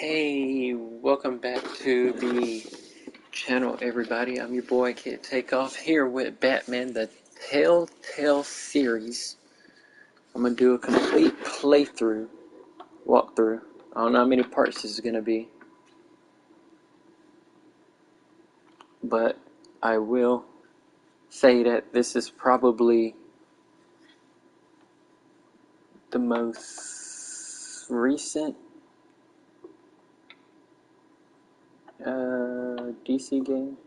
Hey, welcome back to the channel, everybody. I'm your boy Kid Takeoff here with Batman the Telltale series. I'm gonna do a complete walkthrough. I don't know how many parts this is gonna be, but I will say that this is probably the most recent DC game.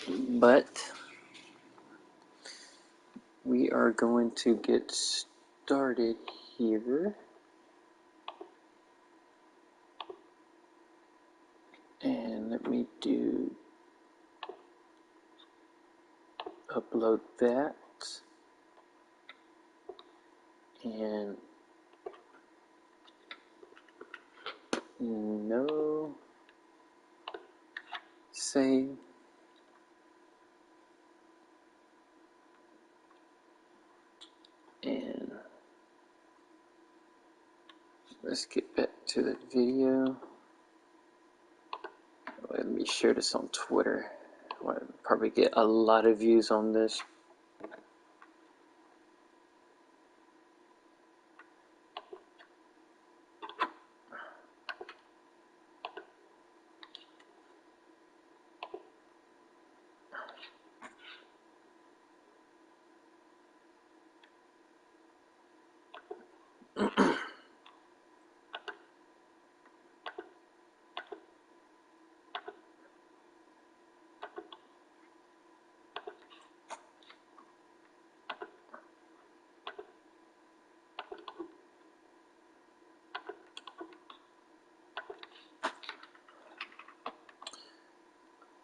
But we are going to get started here. And let me upload that. And no save. And let's get back to the video. Let me share this on Twitter. I'll probably get a lot of views on this.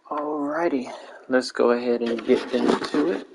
Alrighty, let's go ahead and get into it.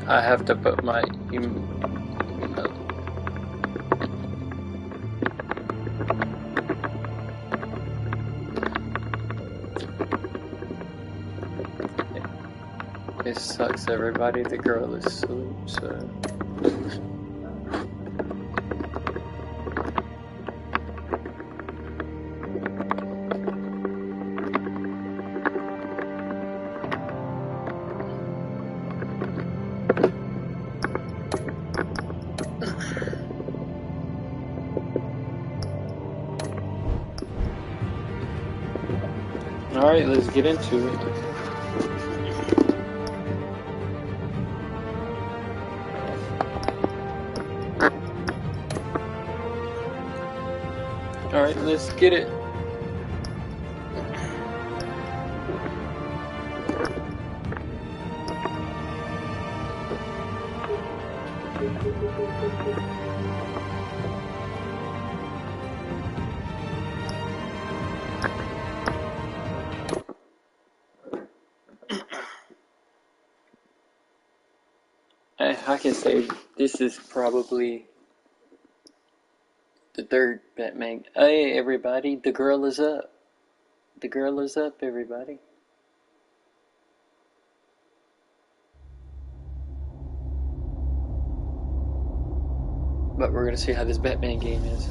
I have to put my It sucks, everybody. The girl is asleep, so. Alright, let's get into it. Alright, let's get it. I can say this is probably the third Batman. Hey, everybody, the girl is up. The girl is up, everybody. But we're gonna see how this Batman game is.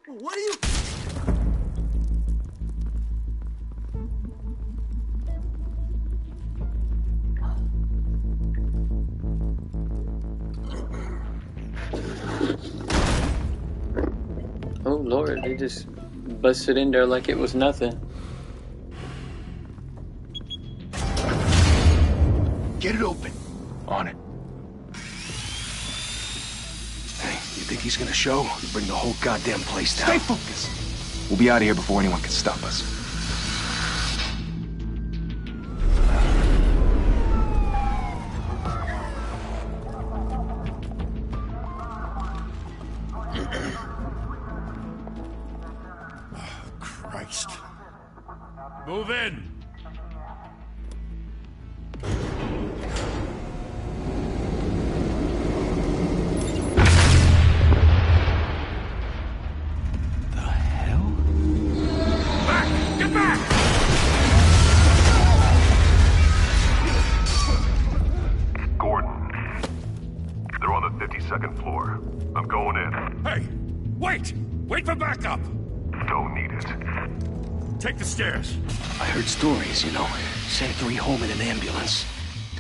What are you... Oh Lord, they just busted in there like it was nothing. Get it open. On it. Hey, you think he's gonna show? Bring the whole goddamn place down. Stay focused. We'll be out of here before anyone can stop us. Christ. Move in! The hell? Back! Get back! Gordon. They're on the 52nd floor. I'm going in. Hey! Wait! Wait for backup! Don't need it. Take the stairs. I heard stories, you know. Sent 3 home in an ambulance.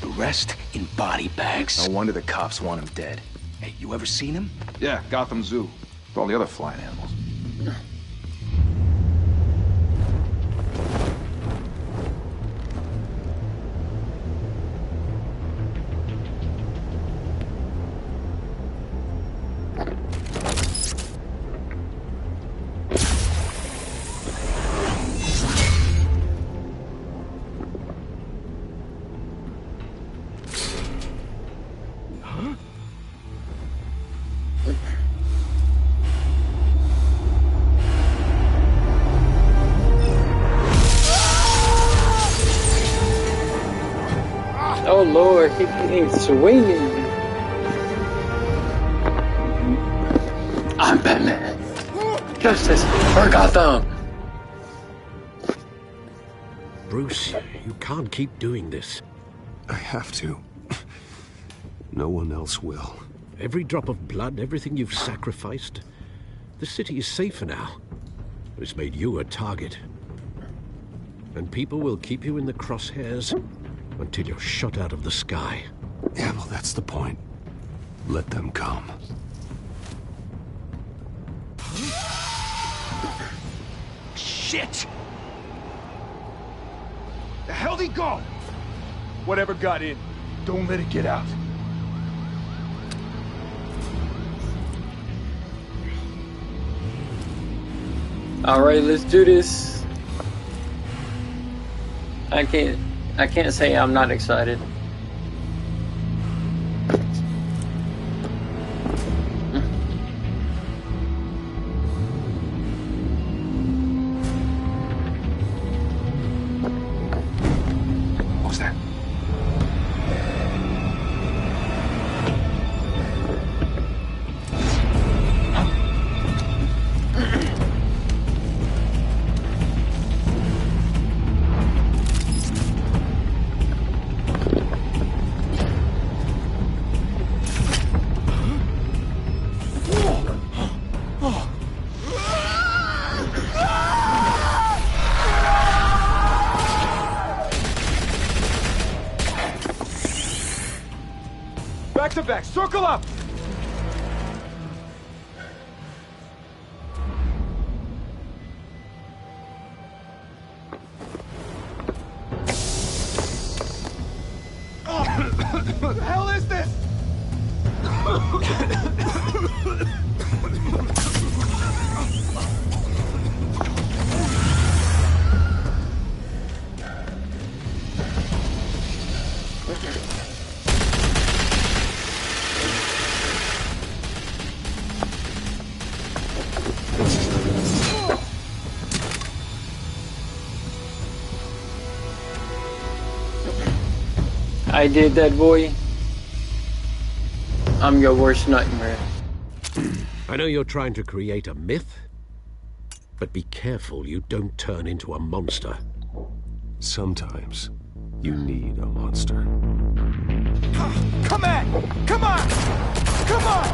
The rest in body bags. No wonder the cops want him dead. Hey, you ever seen him? Yeah, Gotham Zoo. With all the other flying animals. Oh Lord, he's swinging. I'm Batman. Justice for Gotham. Bruce, you can't keep doing this. I have to. No one else will. Every drop of blood, everything you've sacrificed. The city is safer now. But it's made you a target. And people will keep you in the crosshairs until you're shot out of the sky. Yeah, well, that's the point. Let them come. Shit! The hell'd he go? Whatever got in, don't let it get out. All right, let's do this. I can't say I'm not excited. What was that? Back to back, circle up! What the hell is this? I did that, boy. I'm your worst nightmare. I know you're trying to create a myth, but be careful you don't turn into a monster. Sometimes you need a monster. Come on! Come on! Come on!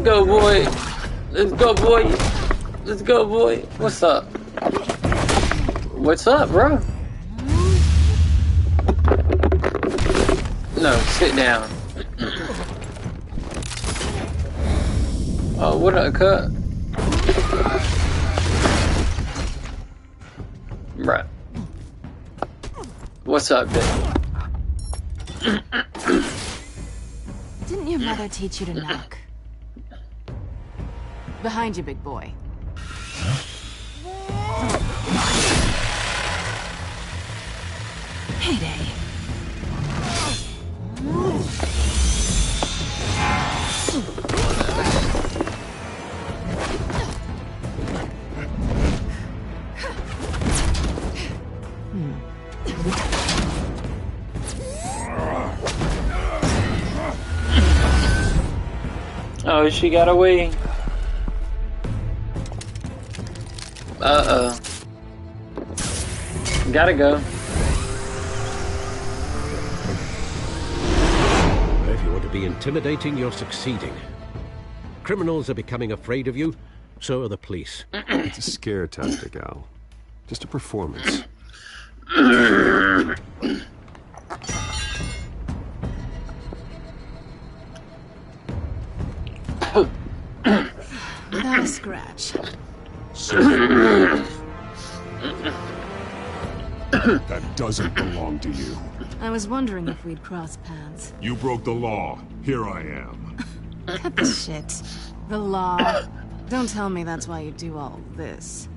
go, boy. Let's go, boy. Let's go, boy. What's up? What's up, bro? No, sit down. Oh, what a cut. Right. What's up, babe? Didn't your mother teach you to knock? Behind you, big boy. Heyday. Oh, she got away. Uh-oh. Gotta go. If you want to be intimidating, you're succeeding. Criminals are becoming afraid of you, so are the police. It's a scare tactic, Al. Just a performance. Without a scratch. That doesn't belong to you. I was wondering if we'd cross paths. You broke the law. Here I am. Cut the shit. The law. Don't tell me that's why you do all this.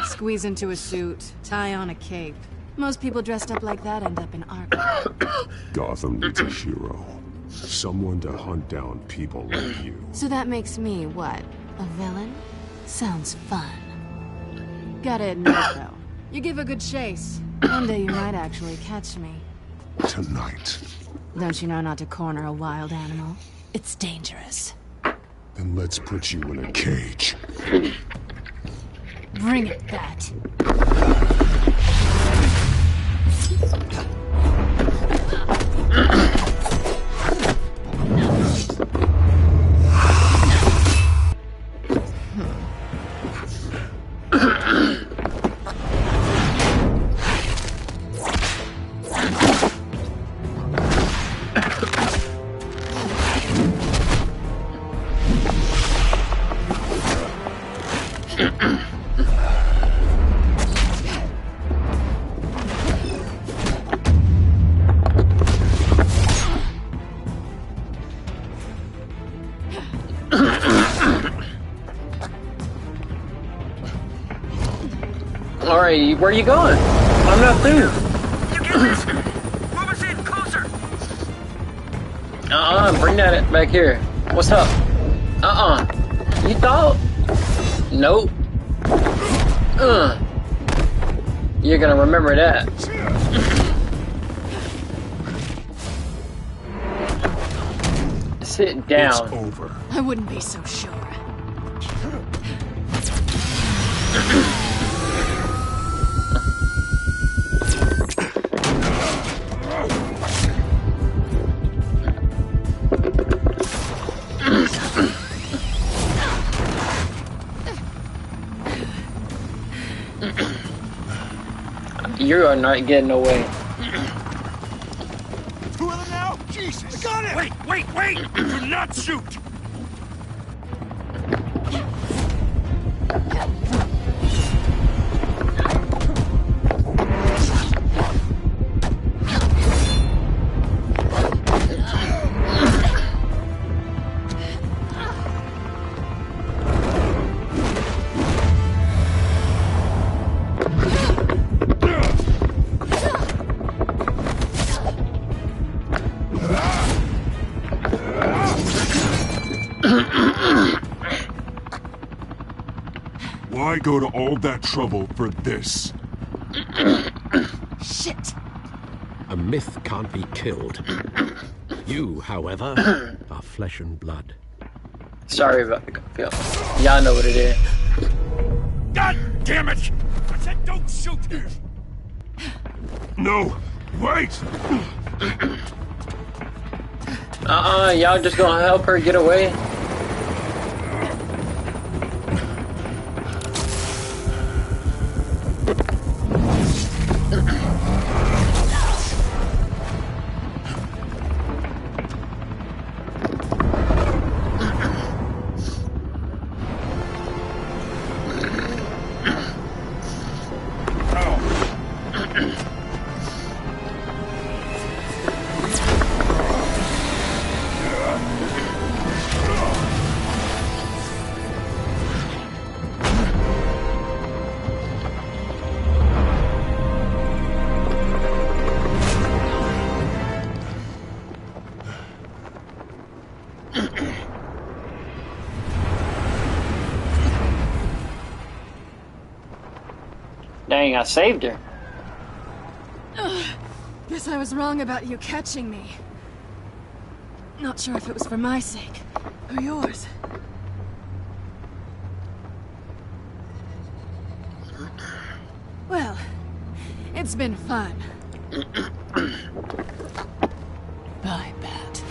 Squeeze into a suit, tie on a cape. Most people dressed up like that end up in Arkham. Gotham needs a hero. Someone to hunt down people like you. So that makes me, what, a villain? Sounds fun. Gotta admit, though, you give a good chase. One day you might actually catch me. Tonight. Don't you know not to corner a wild animal? It's dangerous. Then let's put you in a cage. Bring it, Bat. Alright, where are you going? I'm not through. You get this? Move us in, closer! Bring that back here. What's up? You thought? Nope. You're gonna remember that. Sit down. It's over. I wouldn't be so sure. You are not getting away. Two of them now? Jesus! I got it! Wait! Do not shoot! Why go to all that trouble for this? Shit! A myth can't be killed. You, however, are flesh and blood. Sorry about the feel. Y'all know what it is. God damn it! I said don't shoot! No! Wait! Y'all just gonna help her get away? Dang, I saved her. Guess I was wrong about you catching me. Not sure if it was for my sake or yours. Well, it's been fun. Bye, Bat.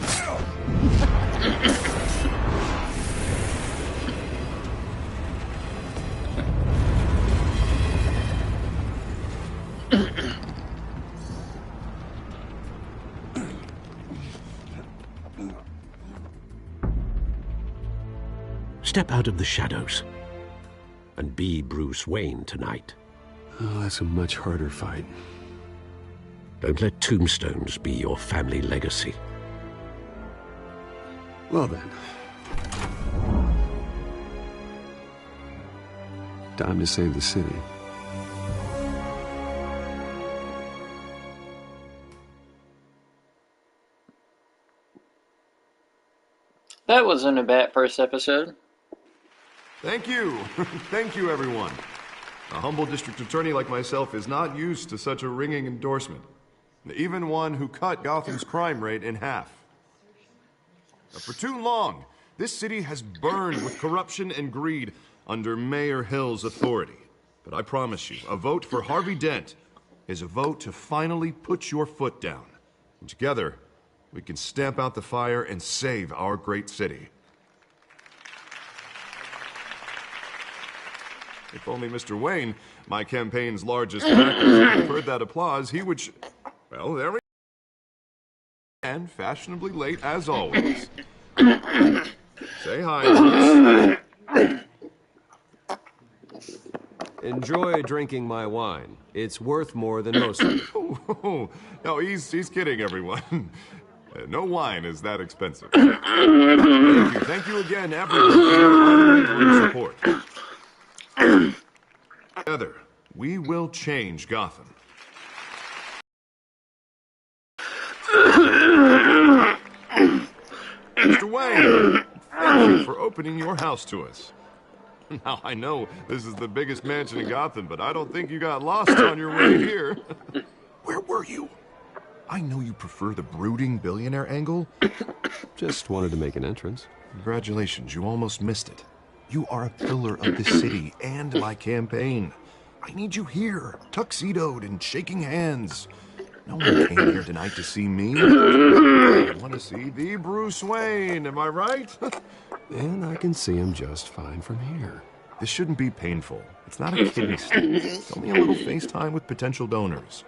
Step out of the shadows and be Bruce Wayne tonight. Oh, that's a much harder fight. Don't let tombstones be your family legacy. Well then. Time to save the city. That wasn't a bad first episode. Thank you. Thank you, everyone. A humble district attorney like myself is not used to such a ringing endorsement. Even one who cut Gotham's crime rate in half. For too long, this city has burned with corruption and greed under Mayor Hill's authority. But I promise you, a vote for Harvey Dent is a vote to finally put your foot down. And together, we can stamp out the fire and save our great city. If only Mr. Wayne, my campaign's largest backer, heard that applause, he would well, there we go. And fashionably late as always. Say hi, Bruce. Enjoy drinking my wine. It's worth more than most of it. No, he's kidding, everyone. No wine is that expensive. Thank you again, everyone, for your unwavering support. Together, we will change Gotham. Mr. Wayne, thank you for opening your house to us. Now, I know this is the biggest mansion in Gotham, but I don't think you got lost on your way here. Where were you? I know you prefer the brooding billionaire angle. Just wanted to make an entrance. Congratulations, you almost missed it. You are a pillar of the city and my campaign. I need you here, tuxedoed and shaking hands. No one came here tonight to see me. I want to see the Bruce Wayne, am I right? And I can see him just fine from here. This shouldn't be painful. It's not a kidney stone. It's only a little FaceTime with potential donors.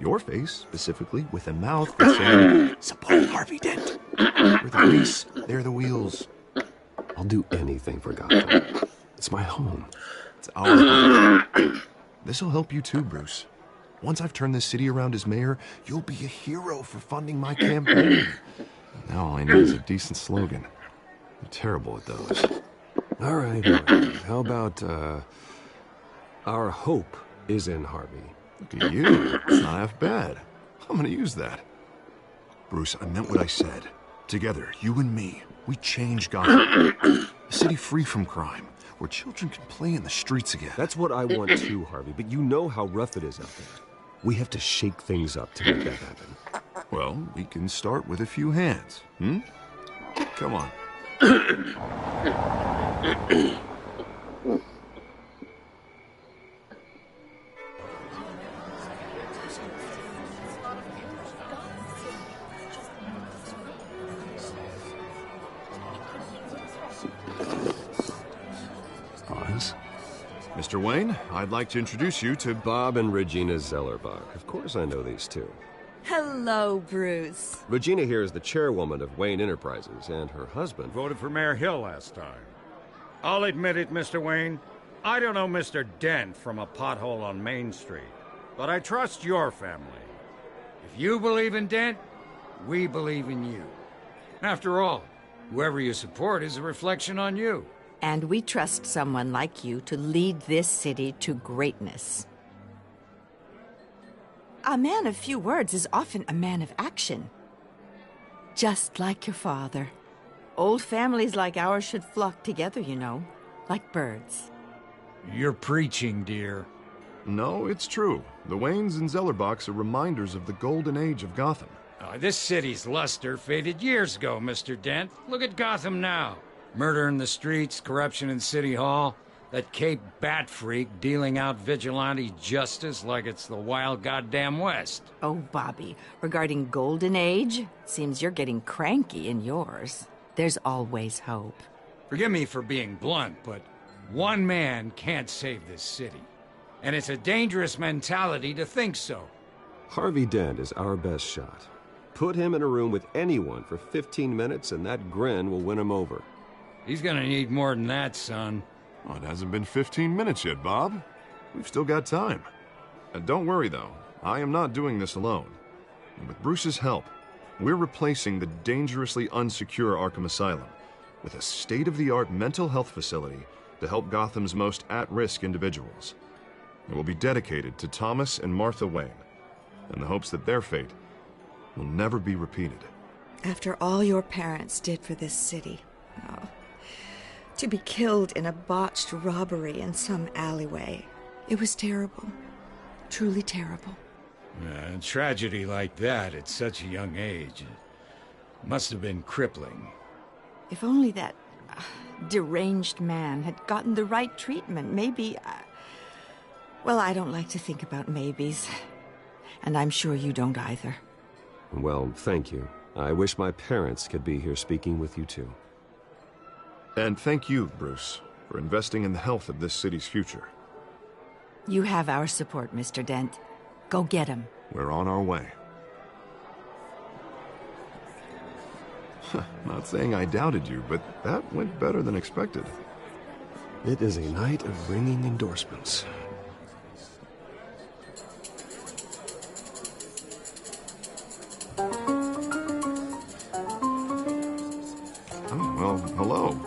Your face, specifically, with a mouth that's saying, support Harvey Dent. We're the grease, they're the wheels. I'll do anything for Gotham. It's my home. It's our home. This'll help you too, Bruce. Once I've turned this city around as mayor, you'll be a hero for funding my campaign. Now all I need is a decent slogan. I'm terrible at those. All right. How about, our hope is in Harvey. Look at you. It's not half bad. I'm gonna use that. Bruce, I meant what I said. Together, you and me, we change Gotham. A city free from crime, where children can play in the streets again. That's what I want too, Harvey, but you know how rough it is out there. We have to shake things up to make that happen. Well, we can start with a few hands, Come on. Pause. Mr. Wayne, I'd like to introduce you to Bob and Regina Zellerbach. Of course I know these two. Hello, Bruce. Regina here is the chairwoman of Wayne Enterprises, and her husband voted for Mayor Hill last time. I'll admit it, Mr. Wayne. I don't know Mr. Dent from a pothole on Main Street, but I trust your family. If you believe in Dent, we believe in you. After all, whoever you support is a reflection on you. And we trust someone like you to lead this city to greatness. A man of few words is often a man of action. Just like your father. Old families like ours should flock together, you know, like birds. You're preaching, dear. No, it's true. The Waynes and Zellerbachs are reminders of the golden age of Gotham. This city's luster faded years ago, Mr. Dent. Look at Gotham now. Murder in the streets, corruption in City Hall, that Cape Bat freak dealing out vigilante justice like it's the wild goddamn West. Oh, Bobby, regarding Golden Age, seems you're getting cranky in yours. There's always hope. Forgive me for being blunt, but one man can't save this city. And it's a dangerous mentality to think so. Harvey Dent is our best shot. Put him in a room with anyone for 15 minutes and that grin will win him over. He's gonna need more than that, son. Oh, it hasn't been 15 minutes yet, Bob. We've still got time. Don't worry, though. I am not doing this alone. And with Bruce's help, we're replacing the dangerously unsecure Arkham Asylum with a state-of-the-art mental health facility to help Gotham's most at-risk individuals. It will be dedicated to Thomas and Martha Wayne, in the hopes that their fate will never be repeated. After all your parents did for this city, oh, to be killed in a botched robbery in some alleyway, it was terrible. Truly terrible. A tragedy like that at such a young age must have been crippling. If only that deranged man had gotten the right treatment, maybe... Well, I don't like to think about maybes. And I'm sure you don't either. Well, thank you. I wish my parents could be here speaking with you too. And thank you, Bruce, for investing in the health of this city's future. You have our support, Mr. Dent. Go get him. We're on our way. Not saying I doubted you, but that went better than expected. It is a night of ringing endorsements. Oh, well, hello.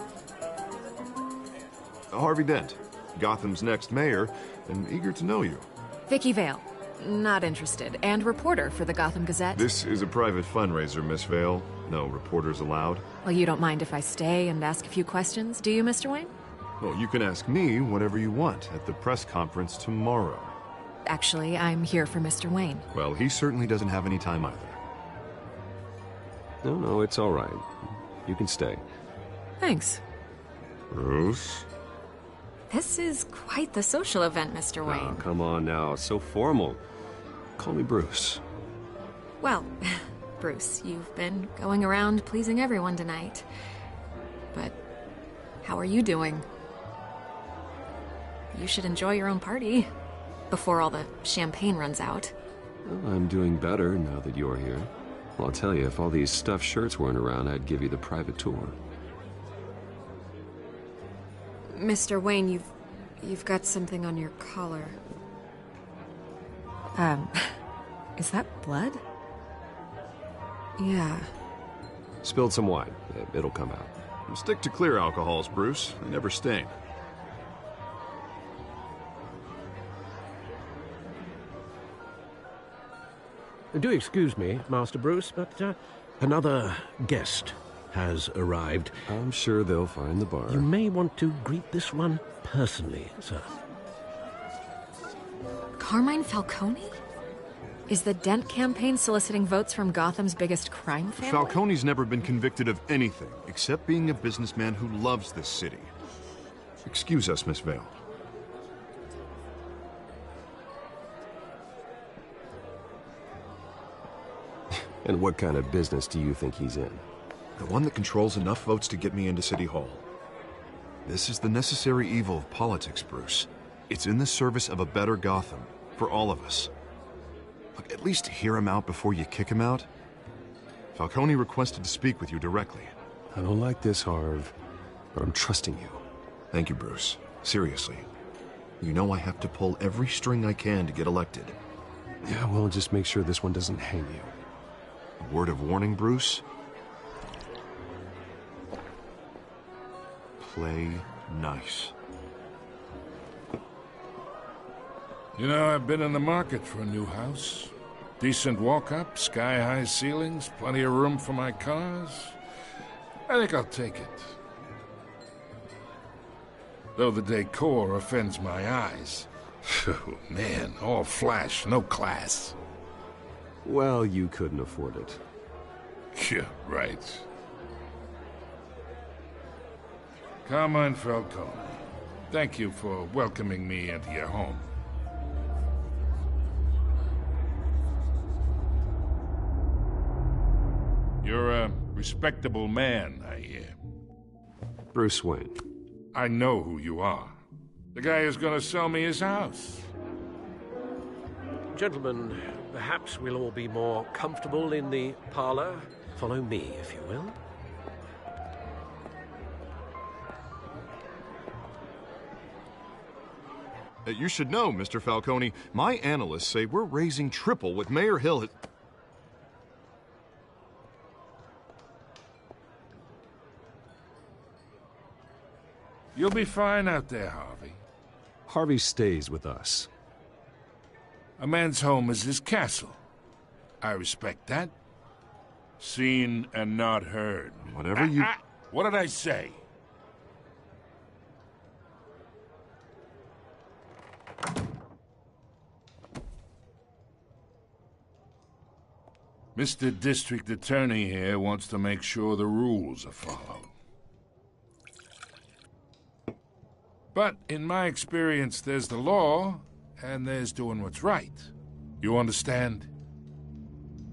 Harvey Dent, Gotham's next mayor, and eager to know you. Vicky Vale. Not interested. And reporter for the Gotham Gazette. This is a private fundraiser, Miss Vale. No reporters allowed. Well, you don't mind if I stay and ask a few questions, do you, Mr. Wayne? Well, you can ask me whatever you want at the press conference tomorrow. Actually, I'm here for Mr. Wayne. Well, he certainly doesn't have any time either. No, it's all right. You can stay. Thanks. Bruce? This is quite the social event, Mr. Wayne. Oh, come on now. So formal. Call me Bruce. Well, Bruce, you've been going around pleasing everyone tonight. But how are you doing? You should enjoy your own party before all the champagne runs out. Well, I'm doing better now that you're here. Well, I'll tell you, if all these stuffed shirts weren't around, I'd give you the private tour. Mr. Wayne, you've got something on your collar. Is that blood? Yeah. Spilled some wine. It'll come out. Stick to clear alcohols, Bruce. They never stain. Do excuse me, Master Bruce, but another guest has arrived. I'm sure they'll find the bar. You may want to greet this one personally, sir. Carmine Falcone? Is the Dent campaign soliciting votes from Gotham's biggest crime family? Falcone's never been convicted of anything except being a businessman who loves this city. Excuse us, Miss Vale. And what kind of business do you think he's in? The one that controls enough votes to get me into City Hall. This is the necessary evil of politics, Bruce. It's in the service of a better Gotham, for all of us. Look, at least hear him out before you kick him out. Falcone requested to speak with you directly. I don't like this, Harv, but I'm trusting you. Thank you, Bruce. Seriously. You know I have to pull every string I can to get elected. Yeah, well, just make sure this one doesn't hang you. A word of warning, Bruce? Play nice. You know, I've been in the market for a new house. Decent walk-up, sky-high ceilings, plenty of room for my cars. I think I'll take it. Though the decor offends my eyes. Oh, man, all flash, no class. Well, you couldn't afford it. Yeah, right. Carmine Falcone, thank you for welcoming me into your home. You're a respectable man, I hear. Bruce Wayne. I know who you are. The guy who's gonna sell me his house. Gentlemen, perhaps we'll all be more comfortable in the parlor. Follow me, if you will. You should know, Mr. Falcone, my analysts say we're raising triple what Mayor Hill has... You'll be fine out there, Harvey. Harvey stays with us. A man's home is his castle. I respect that. Seen and not heard. Whatever you... What did I say? Mr. District Attorney here wants to make sure the rules are followed. But in my experience, there's the law, and there's doing what's right. You understand?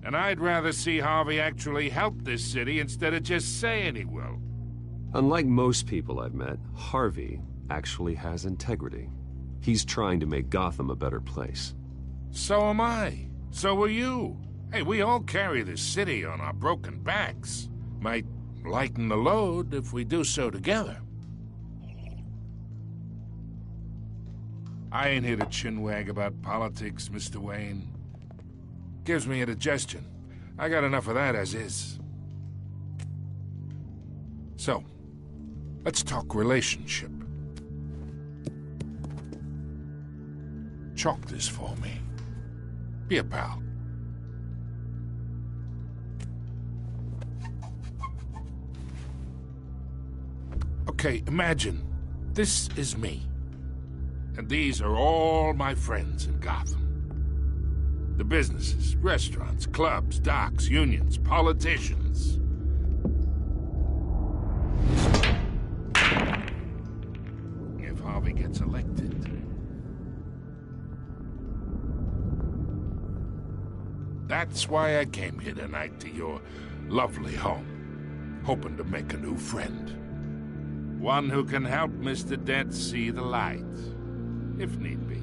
And I'd rather see Harvey actually help this city instead of just saying he will. Unlike most people I've met, Harvey actually has integrity. He's trying to make Gotham a better place. So am I. So are you. Hey, we all carry this city on our broken backs. Might lighten the load if we do so together. I ain't here to chinwag about politics, Mr. Wayne. Gives me indigestion. I got enough of that as is. So, let's talk relationship. Chalk this for me. Be a pal. Okay, imagine this is me. And these are all my friends in Gotham. The businesses, restaurants, clubs, docks, unions, politicians. If Harvey gets elected. That's why I came here tonight to your lovely home, hoping to make a new friend. One who can help Mr. Dent see the light. If need be.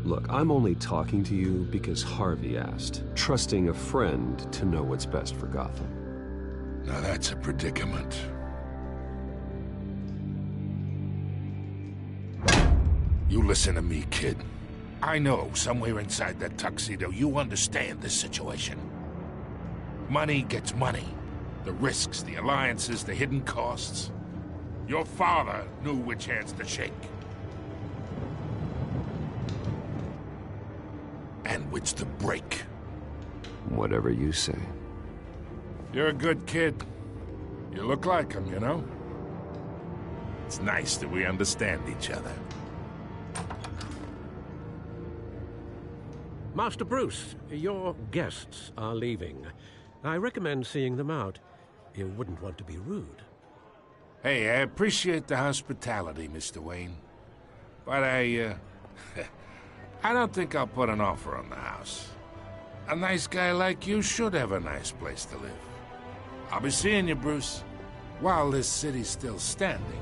Look, I'm only talking to you because Harvey asked, trusting a friend to know what's best for Gotham. Now that's a predicament. You listen to me, kid. I know somewhere inside that tuxedo you understand this situation. Money gets money. The risks, the alliances, the hidden costs. Your father knew which hands to shake. And which to break. Whatever you say. You're a good kid. You look like him, you know? It's nice that we understand each other. Master Bruce, your guests are leaving. I recommend seeing them out. You wouldn't want to be rude. Hey, I appreciate the hospitality, Mr. Wayne. But I don't think I'll put an offer on the house. A nice guy like you should have a nice place to live. I'll be seeing you, Bruce, while this city's still standing.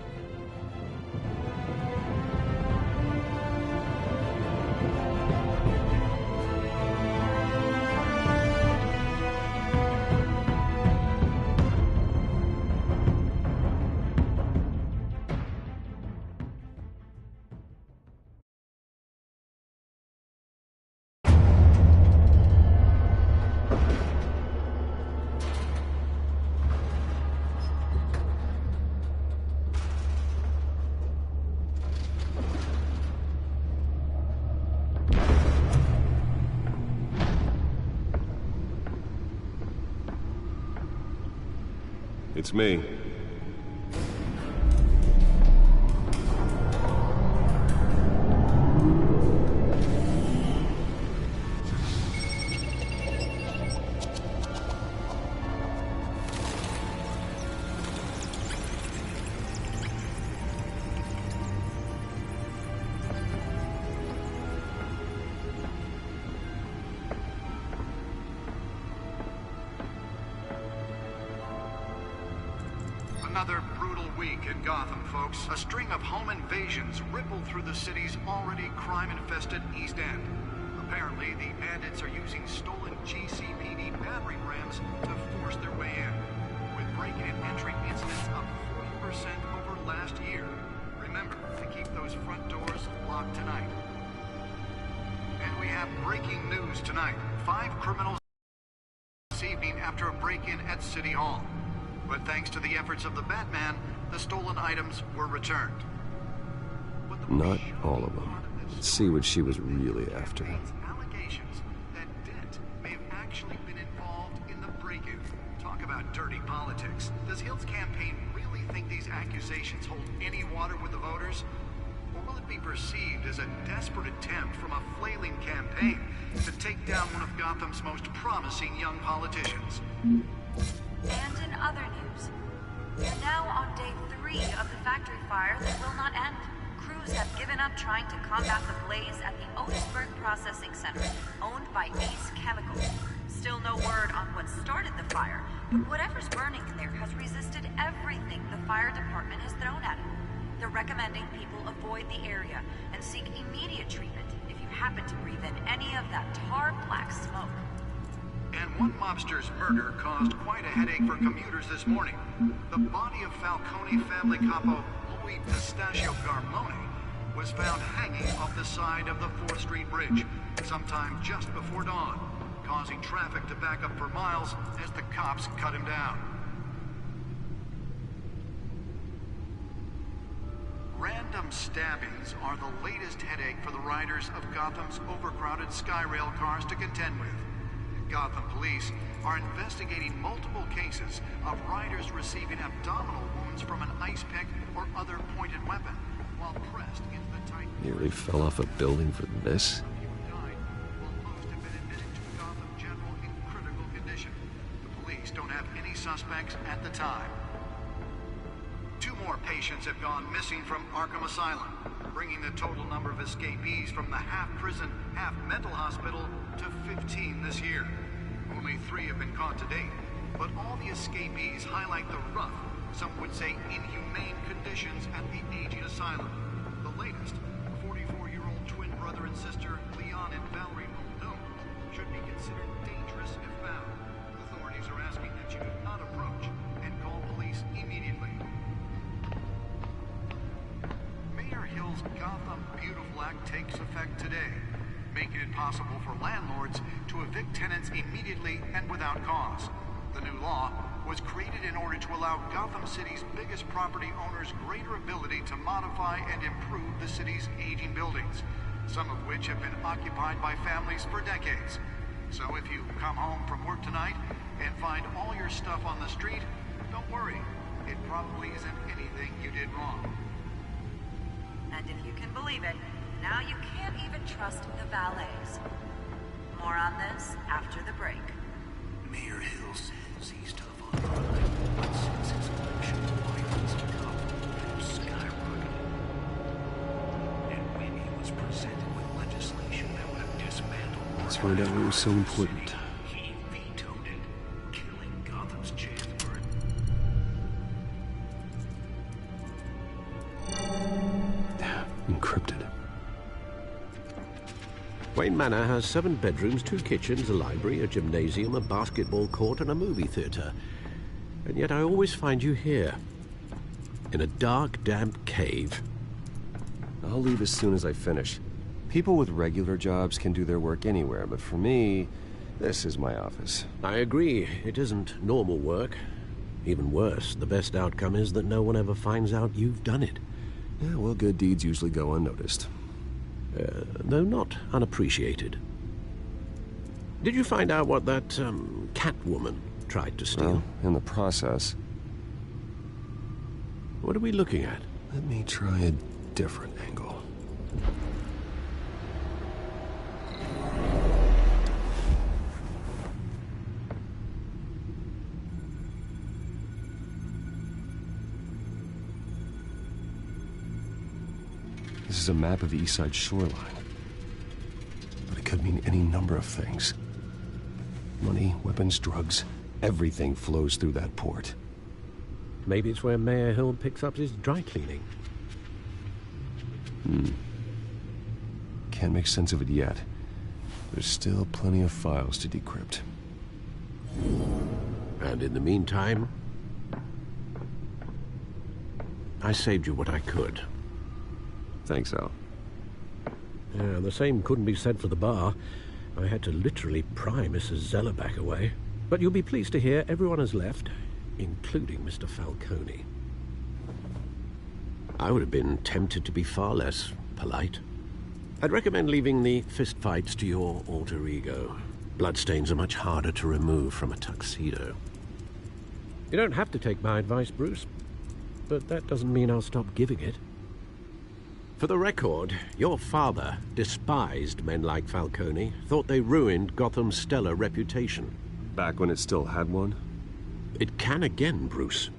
It's me. Another brutal week in Gotham, folks. A string of home invasions rippled through the city's already crime-infested East End. Apparently, the bandits are using stolen GCPD battering rams to force their way in, with breaking and entering incidents up 40% over last year. Remember to keep those front doors locked tonight. And we have breaking news tonight. 5 criminals this evening after a break-in at City Hall. But thanks to the efforts of the Batman, the stolen items were returned. Not all of them. Let's see what she was really after. Allegations that Dent may have actually been involved in the break-in. Talk about dirty politics. Does Hill's campaign really think these accusations hold any water with the voters? Or will it be perceived as a desperate attempt from a flailing campaign to take down one of Gotham's most promising young politicians? And in other news, we're now on day 3 of the factory fire that will not end. Crews have given up trying to combat the blaze at the Otisburg Processing Center, owned by Ace Chemical. Still no word on what started the fire, but whatever's burning in there has resisted everything the fire department has thrown at it. They're recommending people avoid the area and seek immediate treatment if you happen to breathe in any of that tar black smoke. And one mobster's murder caused quite a headache for commuters this morning. The body of Falcone family capo Louis Pistachio Garmone was found hanging off the side of the 4th Street Bridge sometime just before dawn, causing traffic to back up for miles as the cops cut him down. Random stabbings are the latest headache for the riders of Gotham's overcrowded Skyrail cars to contend with. Gotham police are investigating multiple cases of riders receiving abdominal wounds from an ice pick or other pointed weapon while pressed into the tight... Nearly fell off a building for this? Most have been admitted to Gotham General in critical condition. The police don't have any suspects at the time. 2 more patients have gone missing from Arkham Asylum, bringing the total number of escapees from the half-prison, half-mental hospital to 15 this year. Only 3 have been caught to date, but all the escapees highlight the rough, some would say inhumane conditions at the aging asylum. The latest, 44-year-old twin brother and sister, Leon and Valerie Muldoon, should be considered dangerous if found. Authorities are asking that you do not approach and call police immediately. Mayor Hill's Gotham Beautiful Act takes effect today, making it possible for landlords to evict tenants immediately and without cause. The new law was created in order to allow Gotham City's biggest property owners greater ability to modify and improve the city's aging buildings, some of which have been occupied by families for decades. So if you come home from work tonight and find all your stuff on the street, don't worry. It probably isn't anything you did wrong. And if you can believe it, now you can't even trust the valets. More on this after the break. Mayor Hill says he's tough on crime, but since his election, violence in Gotham has skyrocketed. And when he was presented with legislation that would have dismantled... Let's find out what was so important. He vetoed it, killing Gotham's chance for it. Encrypted. Wayne Manor has 7 bedrooms, 2 kitchens, a library, a gymnasium, a basketball court, and a movie theater. And yet I always find you here, in a dark, damp cave. I'll leave as soon as I finish. People with regular jobs can do their work anywhere, but for me, this is my office. I agree. It isn't normal work. Even worse, the best outcome is that no one ever finds out you've done it. Yeah, well, good deeds usually go unnoticed. Though not unappreciated. Did you find out what that, Catwoman tried to steal? Well, in the process. What are we looking at? Let me try a different angle. This is a map of the East Side shoreline. But it could mean any number of things. Money, weapons, drugs, everything flows through that port. Maybe it's where Mayor Hill picks up his dry cleaning. Can't make sense of it yet. There's still plenty of files to decrypt. And in the meantime, I saved you what I could. Thanks, Al. Yeah, the same couldn't be said for the bar. I had to literally pry Mrs. Zeller back away. But you'll be pleased to hear everyone has left, including Mr. Falcone. I would have been tempted to be far less polite. I'd recommend leaving the fistfights to your alter ego. Bloodstains are much harder to remove from a tuxedo. You don't have to take my advice, Bruce, but that doesn't mean I'll stop giving it. For the record, your father despised men like Falcone, thought they ruined Gotham's stellar reputation. Back when it still had one? It can again, Bruce.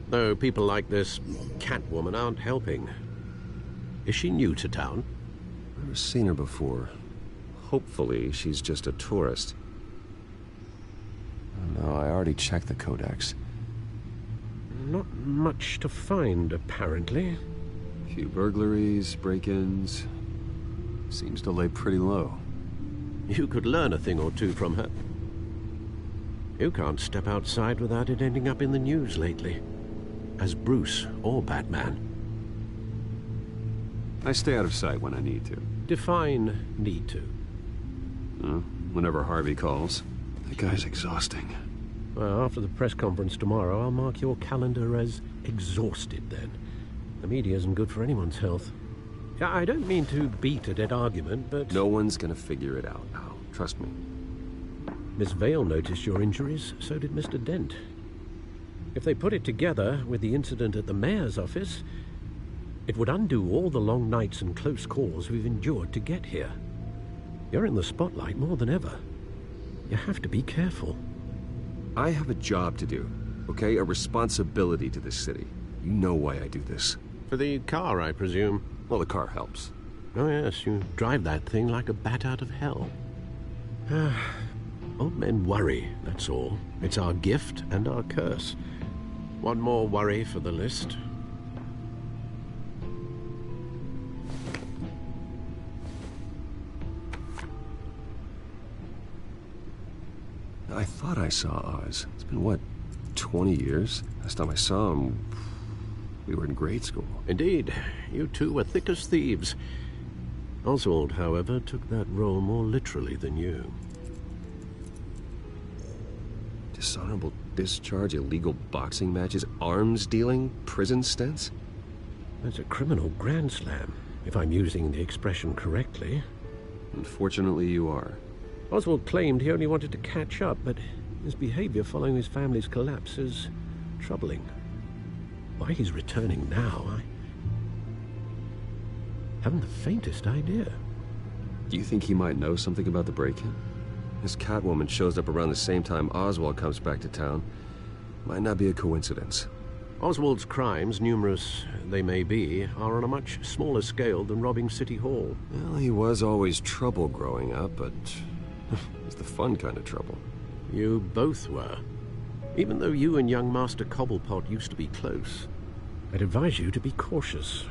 Though people like this Catwoman aren't helping. Is she new to town? Never seen her before. Hopefully, she's just a tourist. No, I already checked the codex. Not much to find, apparently. Few burglaries, break-ins. Seems to lay pretty low. You could learn a thing or two from her. You can't step outside without it ending up in the news lately. As Bruce or Batman. I stay out of sight when I need to. Define need to. Whenever Harvey calls. That guy's exhausting. Well, after the press conference tomorrow, I'll mark your calendar as exhausted then. The media isn't good for anyone's health. I don't mean to beat a dead argument, but... No one's gonna figure it out, Al. Trust me. Miss Vale noticed your injuries, so did Mr. Dent. If they put it together with the incident at the mayor's office, it would undo all the long nights and close calls we've endured to get here. You're in the spotlight more than ever. You have to be careful. I have a job to do, okay? A responsibility to this city. You know why I do this. For the car, I presume. Well, the car helps. Oh yes, you drive that thing like a bat out of hell. Old men worry, that's all. It's our gift and our curse. One more worry for the list. I thought I saw Oz. It's been, what, 20 years? Last time I saw him, we were in grade school. Indeed. You two were thick as thieves. Oswald, however, took that role more literally than you. Dishonorable discharge, illegal boxing matches, arms dealing, prison stints? That's a criminal grand slam, if I'm using the expression correctly. Unfortunately, you are. Oswald claimed he only wanted to catch up, but his behavior following his family's collapse is troubling. Why he's returning now, I haven't the faintest idea. Do you think he might know something about the break-in? This Catwoman shows up around the same time Oswald comes back to town. Might not be a coincidence. Oswald's crimes, numerous they may be, are on a much smaller scale than robbing City Hall. Well, he was always trouble growing up, but it's the fun kind of trouble. You both were. Even though you and young Master Cobblepot used to be close, I'd advise you to be cautious.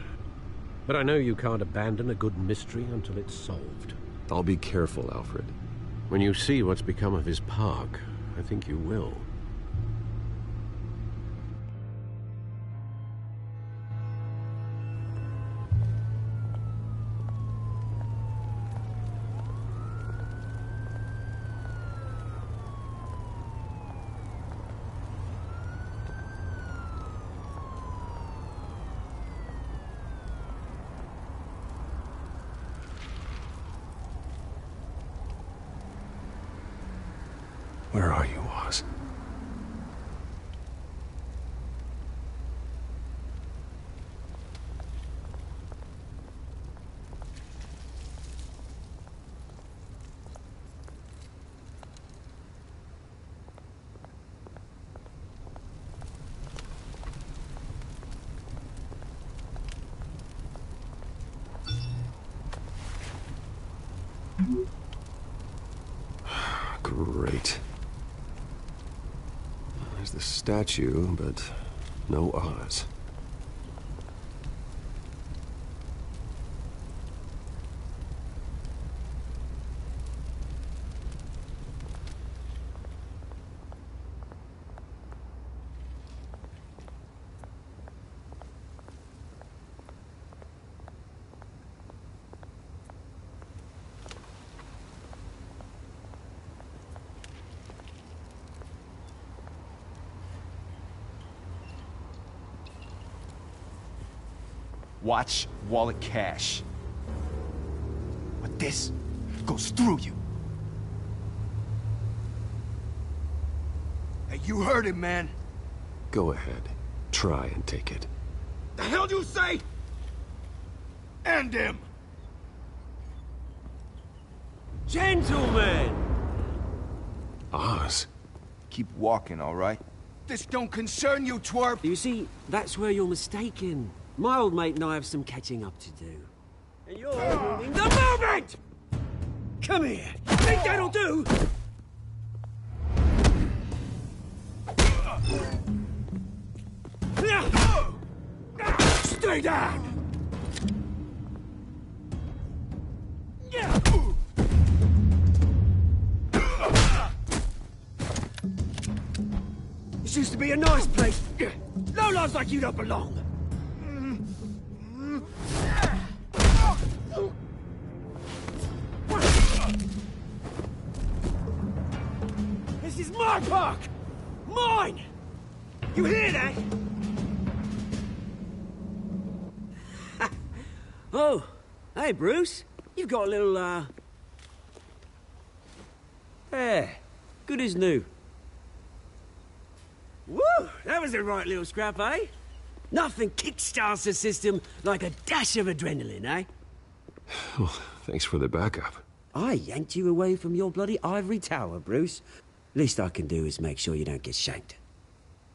But I know you can't abandon a good mystery until it's solved. I'll be careful, Alfred. When you see what's become of his park, I think you will. Where are you, Oz? Great. the statue, but no Oz. Watch, wallet, cash. But this goes through you. Hey, you heard him, man. Go ahead. Try and take it. The hell do you say? End him! Gentlemen! Oz? Keep walking, all right? This don't concern you, twerp! You see, that's where you're mistaken. My old mate and I have some catching up to do. And you're ruining the moment! Come here! Think that'll do? Stay down! This used to be a nice place. Lowlifes like you don't belong. This is my park! Mine! You hear that? Oh, hey, Bruce. You've got a little, There. Good as new. Woo! That was a right little scrap, eh? Nothing kickstarts the system like a dash of adrenaline, eh? Well, thanks for the backup. I yanked you away from your bloody ivory tower, Bruce. Least I can do is make sure you don't get shanked.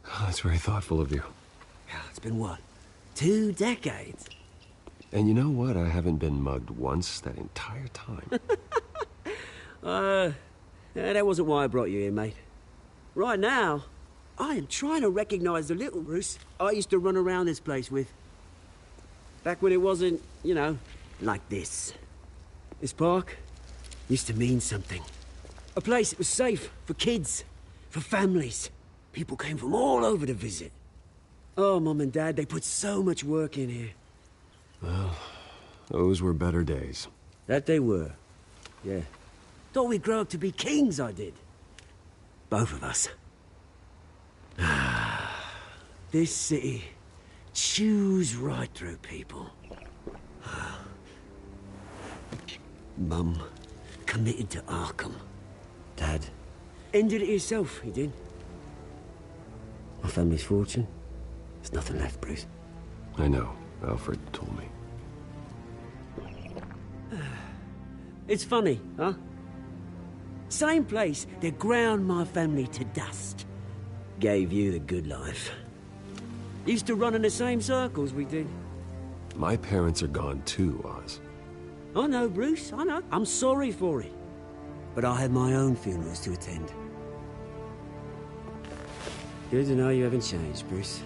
Oh, that's very thoughtful of you. It's been what? 2 decades? And you know what? I haven't been mugged once that entire time. That wasn't why I brought you here, mate. Right now, I am trying to recognize the little Bruce I used to run around this place with. Back when it wasn't, you know, like this. This park used to mean something. A place that was safe for kids, for families. People came from all over to visit. Oh, Mum and Dad, they put so much work in here. Well, those were better days. That they were. Yeah. Thought we'd grow up to be kings, I did. Both of us. This city chews right through people. Mum committed to Arkham. Dad ended it himself, he did. My family's fortune, there's nothing left, Bruce. I know. Alfred told me. It's funny, huh? Same place that ground my family to dust. Gave you the good life. Used to run in the same circles we did. My parents are gone too, Oz. I know, Bruce, I know. I'm sorry for it. But I had my own funerals to attend. Good to know you haven't changed, Bruce.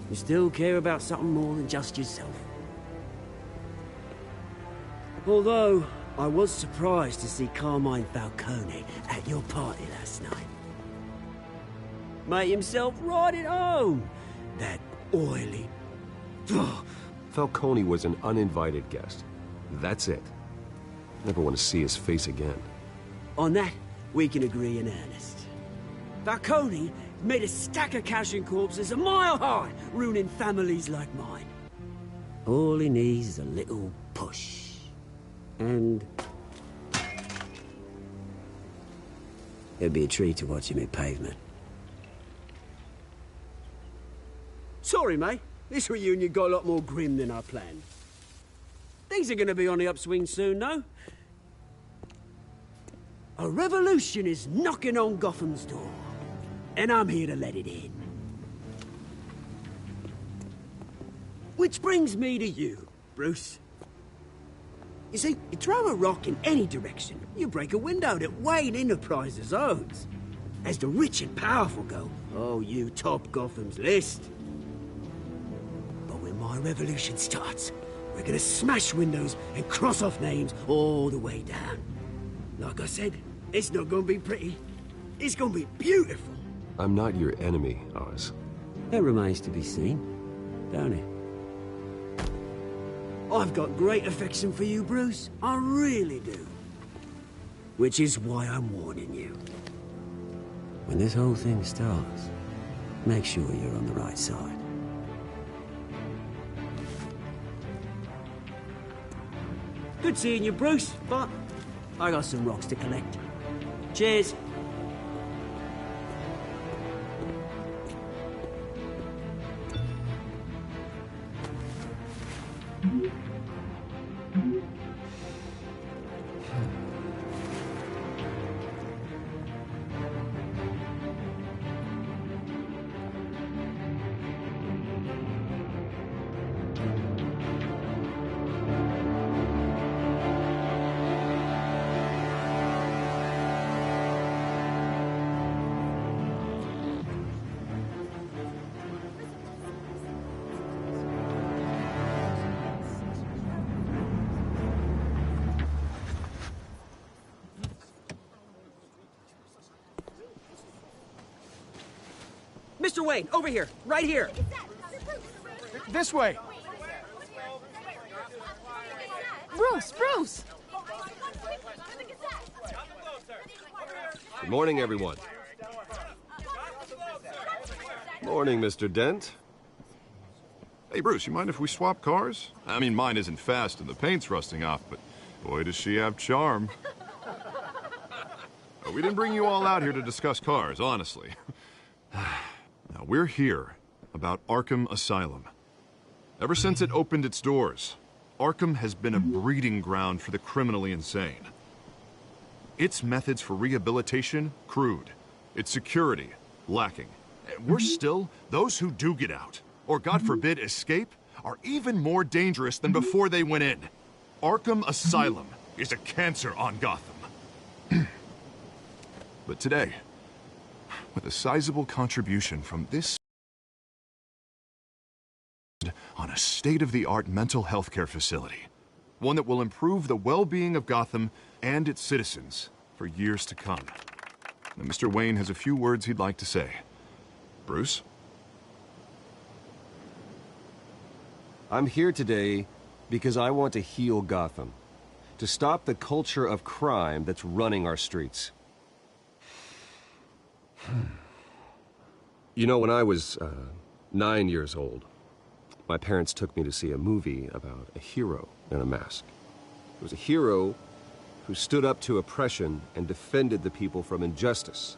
You still care about something more than just yourself. Although, I was surprised to see Carmine Falcone at your party last night. Made himself right at home. That oily... Falcone was an uninvited guest. That's it. Never want to see his face again. On that, we can agree in earnest. Falcone made a stack of cash and corpses a mile high, ruining families like mine. All he needs is a little push. And... it'd be a treat to watch him hit pavement. Sorry, mate. This reunion got a lot more grim than I planned. Things are gonna be on the upswing soon, though. A revolution is knocking on Gotham's door. And I'm here to let it in. Which brings me to you, Bruce. You see, you throw a rock in any direction, you break a window that Wayne Enterprises owns. As the rich and powerful go, oh, you top Gotham's list. But when my revolution starts, we're gonna smash windows and cross off names all the way down. Like I said, it's not gonna be pretty. It's gonna be beautiful. I'm not your enemy, Oz. That remains to be seen, don't it? I've got great affection for you, Bruce. I really do. Which is why I'm warning you. When this whole thing starts, make sure you're on the right side. Good seeing you, Bruce, but I got some rocks to collect. Cheers. Mr. Wayne, over here, right here. This way. Bruce! Good morning, everyone. Morning, Mr. Dent. Hey, Bruce, you mind if we swap cars? I mean, mine isn't fast and the paint's rusting off, but boy, does she have charm. We didn't bring you all out here to discuss cars, honestly. Now, we're here about Arkham Asylum. Ever since it opened its doors, Arkham has been a breeding ground for the criminally insane. Its methods for rehabilitation, crude. Its security, lacking. And worse still, those who do get out, or God forbid escape, are even more dangerous than before they went in. Arkham Asylum is a cancer on Gotham. But today, with a sizable contribution from this on a state-of-the-art mental health care facility, one that will improve the well-being of Gotham and its citizens for years to come. Now, Mr. Wayne has a few words he'd like to say. Bruce? I'm here today because I want to heal Gotham, to stop the culture of crime that's running our streets. You know, when I was 9 years old, my parents took me to see a movie about a hero in a mask. It was a hero who stood up to oppression and defended the people from injustice,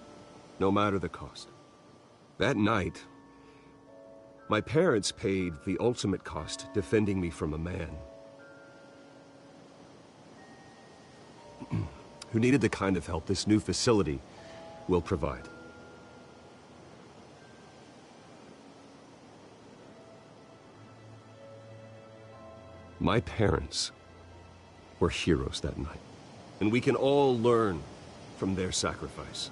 no matter the cost. That night, my parents paid the ultimate cost defending me from a man who needed the kind of help this new facility will provide. My parents were heroes that night, and we can all learn from their sacrifice.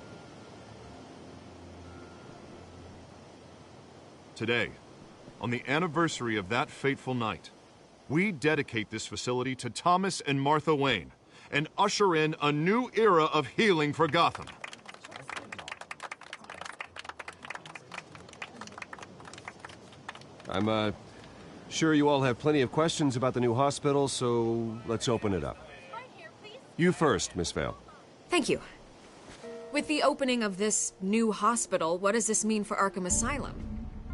Today, on the anniversary of that fateful night, we dedicate this facility to Thomas and Martha Wayne and usher in a new era of healing for Gotham. I'm sure you all have plenty of questions about the new hospital, so let's open it up. You first, Miss Vale. Thank you. With the opening of this new hospital, what does this mean for Arkham Asylum?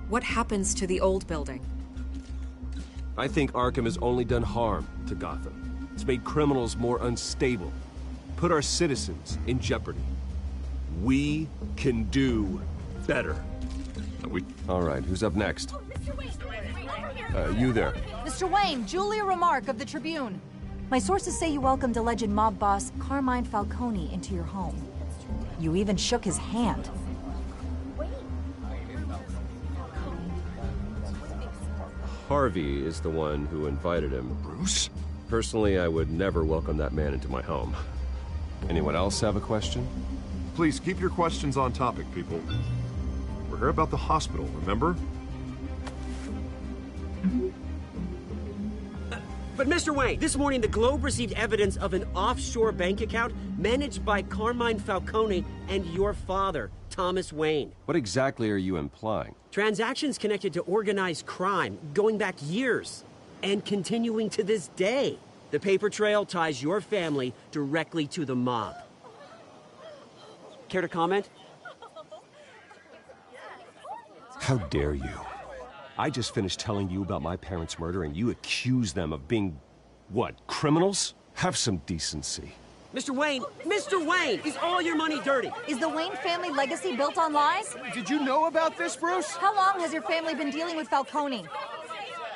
What happens to the old building? I think Arkham has only done harm to Gotham. It's made criminals more unstable, put our citizens in jeopardy. We can do better. All right, who's up next? You there. Mr. Wayne, Julia Remark of the Tribune. My sources say you welcomed alleged mob boss Carmine Falcone into your home. You even shook his hand. Harvey is the one who invited him. Bruce? Personally, I would never welcome that man into my home. Anyone else have a question? Please keep your questions on topic, people. We're here about the hospital, remember? But Mr. Wayne, this morning the Globe received evidence of an offshore bank account managed by Carmine Falcone and your father, Thomas Wayne. What exactly are you implying? Transactions connected to organized crime going back years and continuing to this day. The paper trail ties your family directly to the mob. Care to comment? How dare you? I just finished telling you about my parents' murder and you accuse them of being, what, criminals? Have some decency. Mr. Wayne, is all your money dirty? Is the Wayne family legacy built on lies? Did you know about this, Bruce? How long has your family been dealing with Falcone?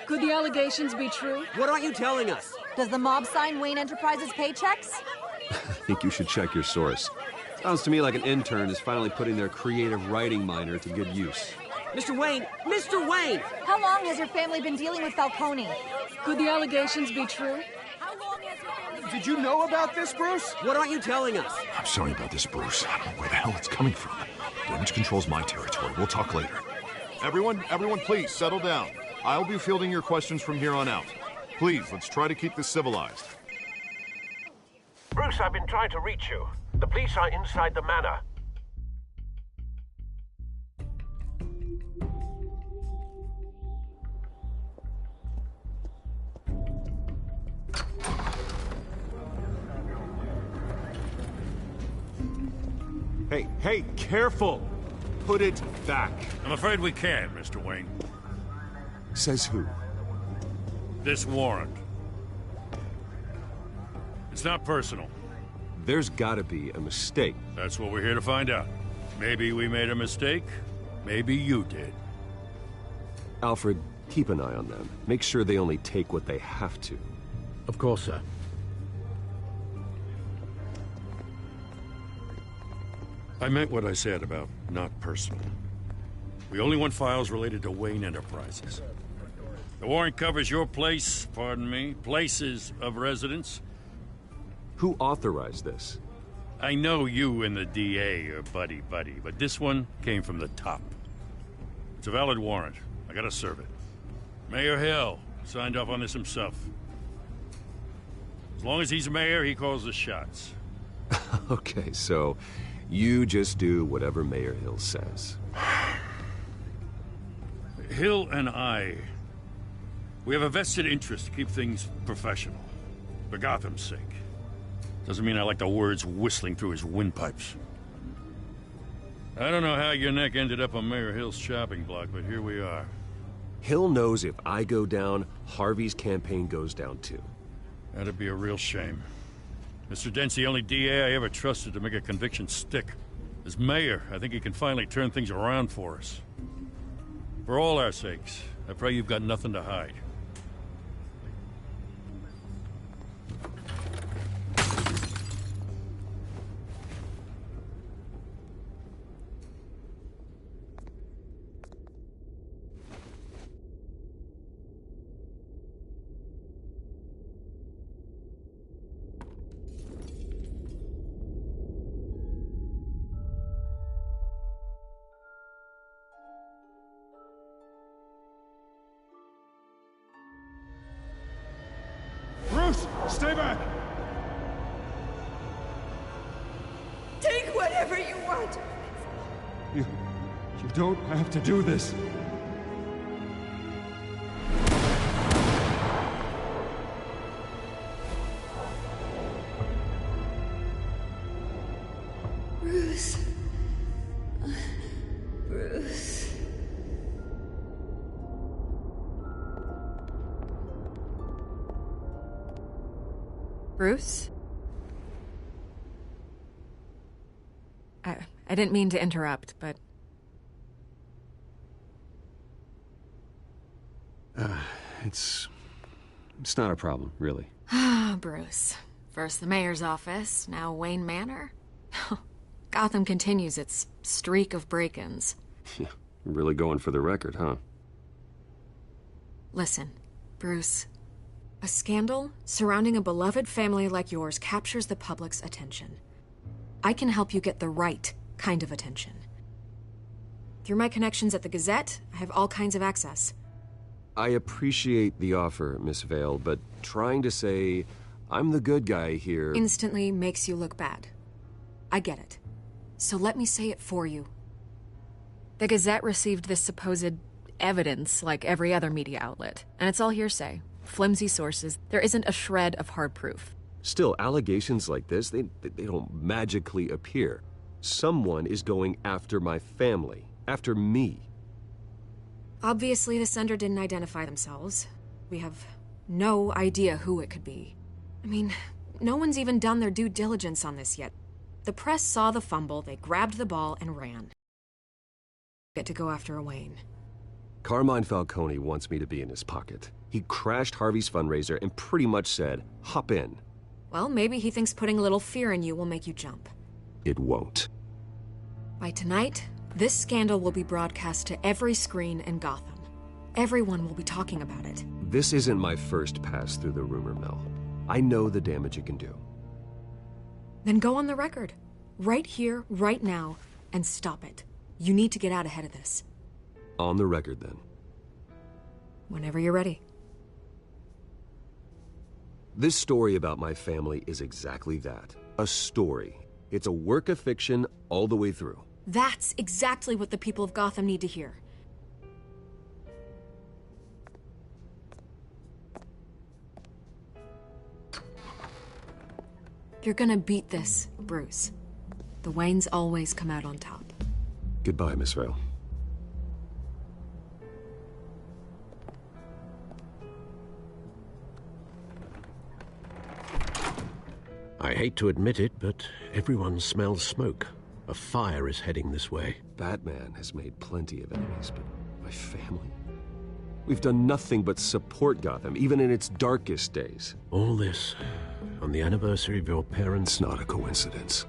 Could the allegations be true? What aren't you telling us? Does the mob sign Wayne Enterprises paychecks? I think you should check your source. Sounds to me like an intern is finally putting their creative writing minor to good use. Mr. Wayne! How long has your family been dealing with Falcone? Could the allegations be true? Did you know about this, Bruce? What aren't you telling us? I'm sorry about this, Bruce. I don't know where the hell it's coming from. Damage control's my territory. We'll talk later. Everyone, please, settle down. I'll be fielding your questions from here on out. Please, let's try to keep this civilized. Bruce, I've been trying to reach you. The police are inside the manor. Hey, careful! Put it back. I'm afraid we can't, Mr. Wayne. Says who? This warrant. It's not personal. There's gotta be a mistake. That's what we're here to find out. Maybe we made a mistake. Maybe you did. Alfred, keep an eye on them. Make sure they only take what they have to. Of course, sir. I meant what I said about not personal. We only want files related to Wayne Enterprises. The warrant covers your place, pardon me, places of residence. Who authorized this? I know you and the DA are buddy-buddy, but this one came from the top. It's a valid warrant. I gotta serve it. Mayor Hill signed off on this himself. As long as he's mayor, he calls the shots. Okay, so you just do whatever Mayor Hill says. Hill and we have a vested interest to keep things professional. For Gotham's sake. Doesn't mean I like the words whistling through his windpipes. I don't know how your neck ended up on Mayor Hill's chopping block, but here we are. Hill knows if I go down, Harvey's campaign goes down too. That'd be a real shame. Mr. Dent's the only DA I ever trusted to make a conviction stick. As mayor, I think he can finally turn things around for us. For all our sakes, I pray you've got nothing to hide. Bruce, stay back! Take whatever you want. You don't have to do this. Bruce. Bruce. Bruce? I didn't mean to interrupt, but... It's not a problem, really. Ah, Bruce. First the mayor's office, now Wayne Manor. Gotham continues its streak of break-ins. Yeah, really going for the record, huh? Listen, Bruce. A scandal surrounding a beloved family like yours captures the public's attention. I can help you get the right kind of attention. Through my connections at the Gazette, I have all kinds of access. I appreciate the offer, Miss Vale, but trying to say I'm the good guy here instantly makes you look bad. I get it. So let me say it for you. The Gazette received this supposed evidence like every other media outlet, and it's all hearsay. Flimsy sources. There isn't a shred of hard proof. Still, allegations like this, they don't magically appear. Someone is going after my family, after me. Obviously, the sender didn't identify themselves. We have no idea who it could be. I mean, no one's even done their due diligence on this yet. The press saw the fumble, they grabbed the ball and ran. Get to go after Wayne. Carmine Falcone wants me to be in his pocket. He crashed Harvey's fundraiser and pretty much said, hop in. Well, maybe he thinks putting a little fear in you will make you jump. It won't. By tonight, this scandal will be broadcast to every screen in Gotham. Everyone will be talking about it. This isn't my first pass through the rumor mill. I know the damage it can do. Then go on the record. Right here, right now, and stop it. You need to get out ahead of this. On the record, then. Whenever you're ready. This story about my family is exactly that. A story. It's a work of fiction all the way through. That's exactly what the people of Gotham need to hear. You're gonna beat this, Bruce. The Waynes always come out on top. Goodbye, Miss Vale. I hate to admit it, but everyone smells smoke. A fire is heading this way. Batman has made plenty of enemies, but my family? We've done nothing but support Gotham, even in its darkest days. All this on the anniversary of your parents'... It's not a coincidence.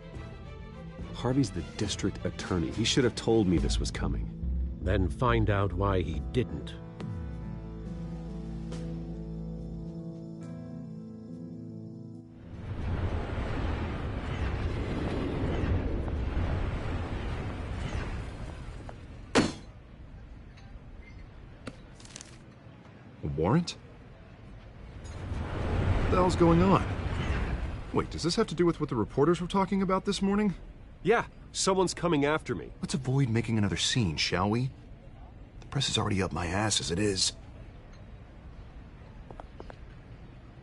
Harvey's the district attorney. He should have told me this was coming. Then find out why he didn't. A warrant? What the hell's going on? Wait, does this have to do with what the reporters were talking about this morning? Yeah, someone's coming after me. Let's avoid making another scene, shall we? The press is already up my ass as it is.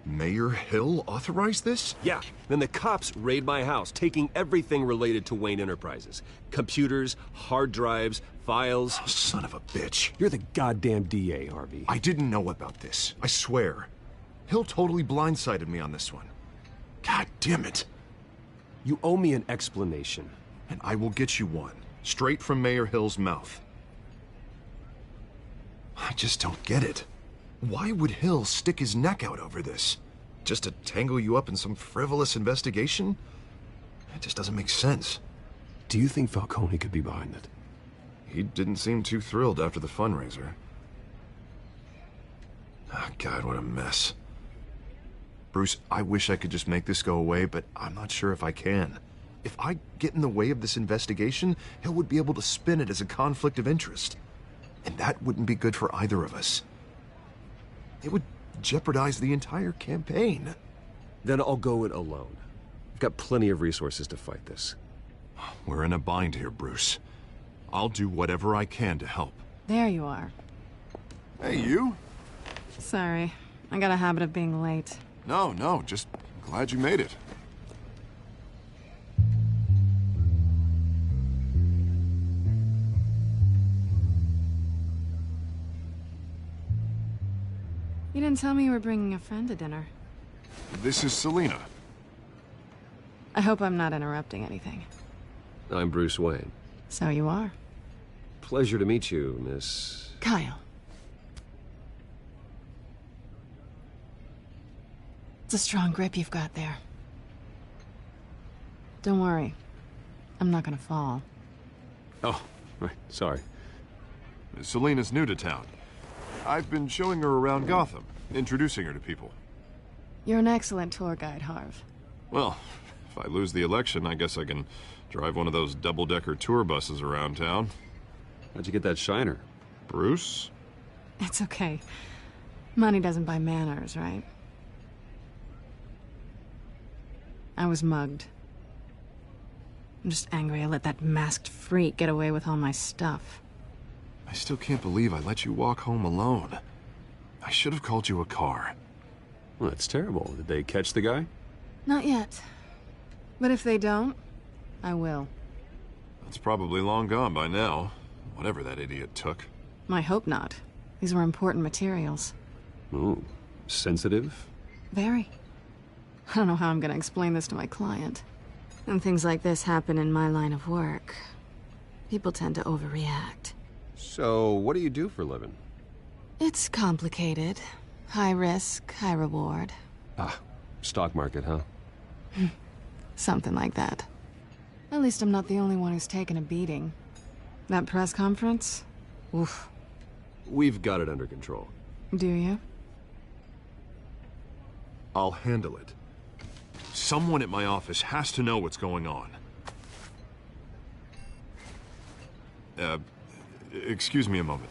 Mayor Hill authorized this? Yeah, then the cops raid my house, taking everything related to Wayne Enterprises. Computers, hard drives, files. Oh, son of a bitch. You're the goddamn DA, Harvey. I didn't know about this. I swear. Hill totally blindsided me on this one. God damn it. You owe me an explanation. And I will get you one. Straight from Mayor Hill's mouth. I just don't get it. Why would Hill stick his neck out over this? Just to tangle you up in some frivolous investigation? It just doesn't make sense. Do you think Falcone could be behind it? He didn't seem too thrilled after the fundraiser. Oh, God, what a mess. Bruce, I wish I could just make this go away, but I'm not sure if I can. If I get in the way of this investigation, Hill would be able to spin it as a conflict of interest. And that wouldn't be good for either of us. It would jeopardize the entire campaign. Then I'll go it alone. I've got plenty of resources to fight this. We're in a bind here, Bruce. I'll do whatever I can to help. There you are. Hey, you? Sorry. I got a habit of being late. No, just glad you made it. You didn't tell me you were bringing a friend to dinner. This is Selina. I hope I'm not interrupting anything. I'm Bruce Wayne. So you are. Pleasure to meet you, Miss... Kyle. It's a strong grip you've got there. Don't worry. I'm not gonna fall. Oh, right. Sorry. Selina's new to town. I've been showing her around Gotham, introducing her to people. You're an excellent tour guide, Harv. Well, If I lose the election, I guess I can drive one of those double-decker tour buses around town. How'd you get that shiner? Bruce? It's okay. Money doesn't buy manners, right? I was mugged. I'm just angry I let that masked freak get away with all my stuff. I still can't believe I let you walk home alone. I should have called you a car. Well, that's terrible. Did they catch the guy? Not yet. But if they don't, I will. It's probably long gone by now, whatever that idiot took. I hope not. These were important materials. Ooh, sensitive? Very. I don't know how I'm gonna explain this to my client. When things like this happen in my line of work, people tend to overreact. So, what do you do for a living? It's complicated. High risk, high reward. Ah, stock market, huh? Something like that. At least I'm not the only one who's taken a beating. That press conference? Oof. We've got it under control. Do you? I'll handle it. Someone at my office has to know what's going on. Excuse me a moment.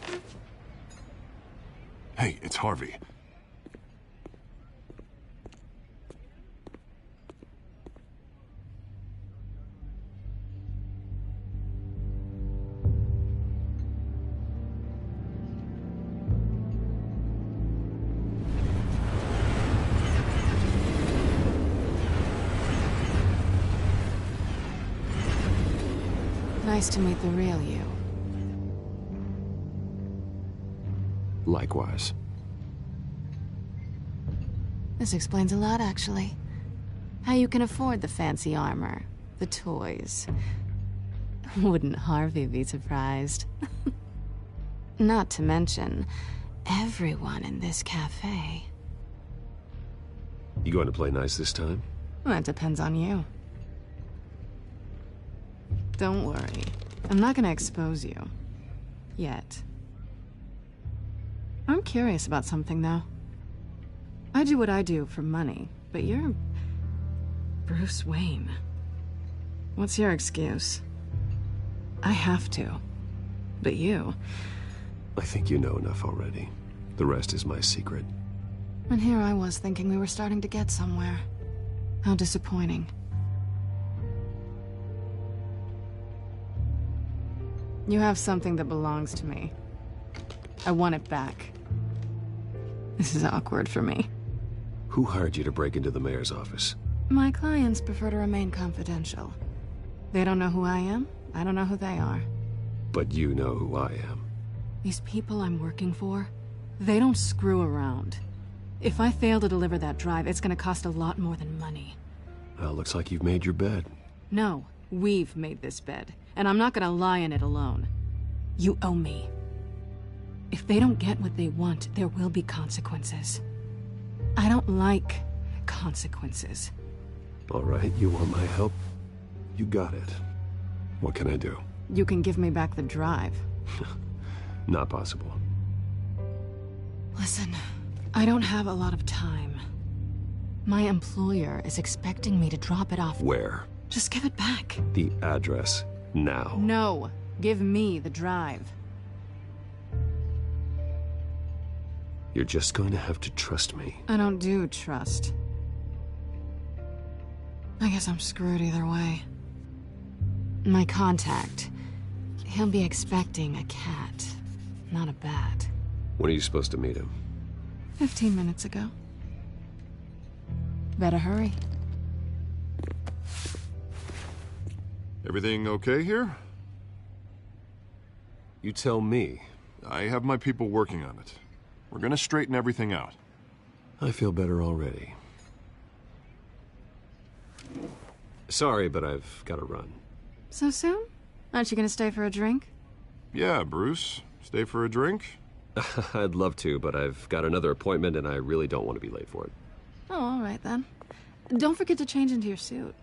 Hey, it's Harvey. Nice to meet the real you. Likewise. This explains a lot, actually. How you can afford the fancy armor, the toys. Wouldn't Harvey be surprised? Not to mention, everyone in this cafe. You going to play nice this time? Well, that depends on you. Don't worry. I'm not gonna expose you. Yet. I'm curious about something, though. I do what I do for money, but you're... Bruce Wayne. What's your excuse? I have to. But you... I think you know enough already. The rest is my secret. And here I was thinking we were starting to get somewhere. How disappointing. You have something that belongs to me. I want it back. This is awkward for me. Who hired you to break into the mayor's office? My clients prefer to remain confidential. They don't know who I am. I don't know who they are. But you know who I am. These people I'm working for, they don't screw around. If I fail to deliver that drive, it's gonna cost a lot more than money. Well, looks like you've made your bed. No, we've made this bed. And I'm not gonna lie in it alone. You owe me. If they don't get what they want, there will be consequences. I don't like consequences. All right, you want my help? You got it. What can I do? You can give me back the drive. Not possible. Listen, I don't have a lot of time. My employer is expecting me to drop it off. Where? Just give it back. The address. Now. No. Give me the drive. You're just going to have to trust me. I don't do trust. I guess I'm screwed either way. My contact. He'll be expecting a cat, not a bat. When are you supposed to meet him? 15 minutes ago. Better hurry. Everything okay here? You tell me. I have my people working on it. We're gonna straighten everything out. I feel better already. Sorry, but I've got to run. So soon? Aren't you gonna stay for a drink? Yeah, Bruce. Stay for a drink? I'd love to, but I've got another appointment and I really don't want to be late for it. Oh, all right then. Don't forget to change into your suit.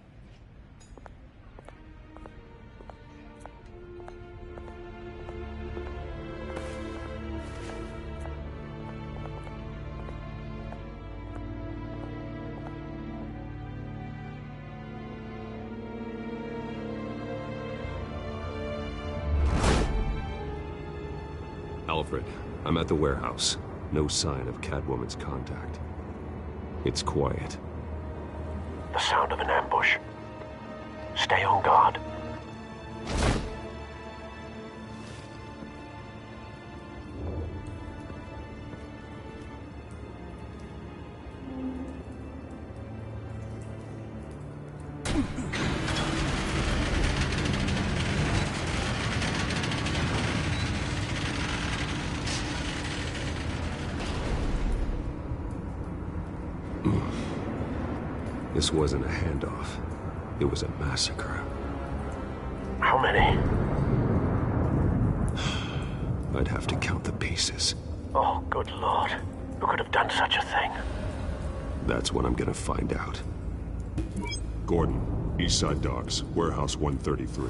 Alfred, I'm at the warehouse. No sign of Catwoman's contact. It's quiet. The sound of an ambush. Stay on guard. This wasn't a handoff. It was a massacre. How many? I'd have to count the pieces. Oh, good Lord. Who could have done such a thing? That's what I'm gonna find out. Gordon, Eastside Docks, Warehouse 133.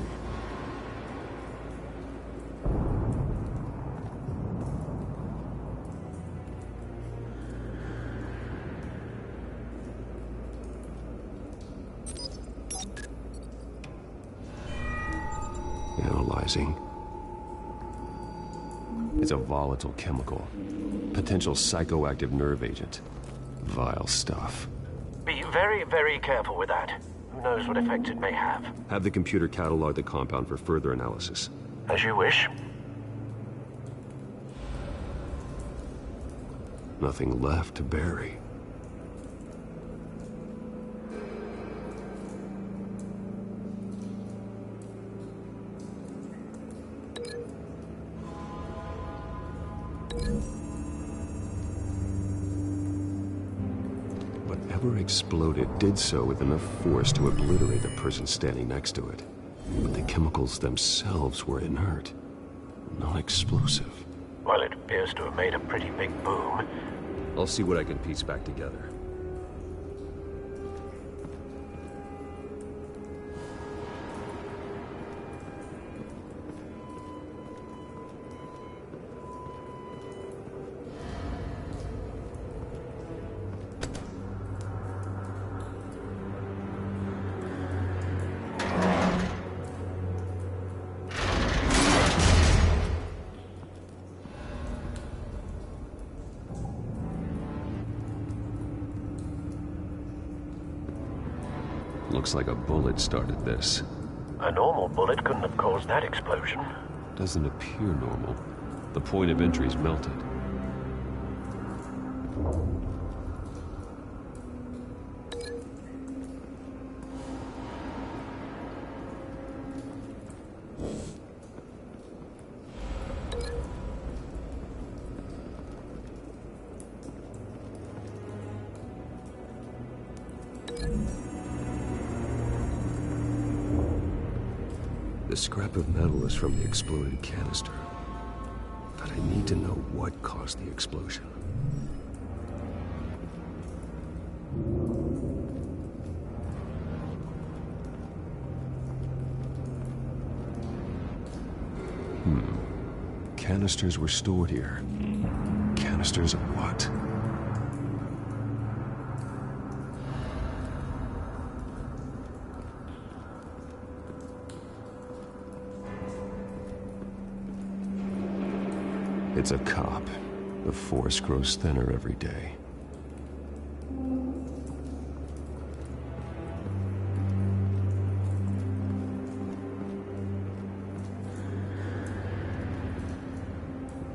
Analyzing. It's a volatile chemical. Potential psychoactive nerve agent. Vile stuff. Be very, very careful with that. Who knows what effects it may have. Have the computer catalog the compound for further analysis. As you wish. Nothing left to bury. Whatever exploded did so with enough force to obliterate the person standing next to it. But the chemicals themselves were inert, non-explosive. Well, it appears to have made a pretty big boom. I'll see what I can piece back together. Looks like a bullet started this. A normal bullet couldn't have caused that explosion. Doesn't appear normal. The point of entry's melted. The scrap of metal is from the exploded canister. But I need to know what caused the explosion. Canisters were stored here. Canisters of what? It's a cop. The force grows thinner every day.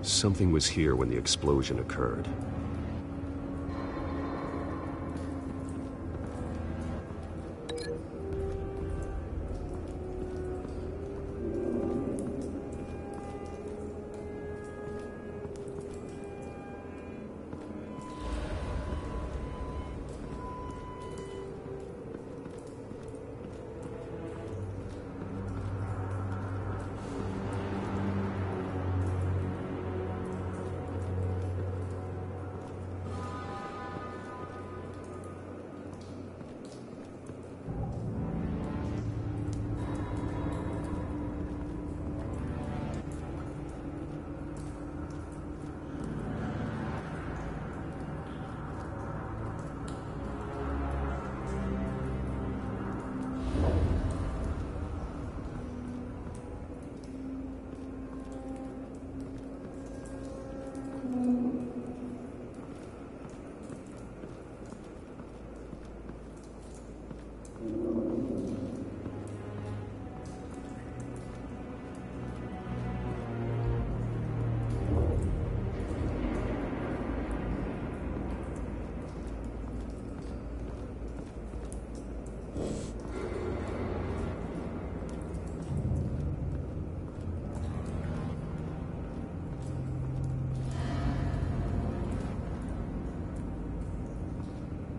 Something was here when the explosion occurred.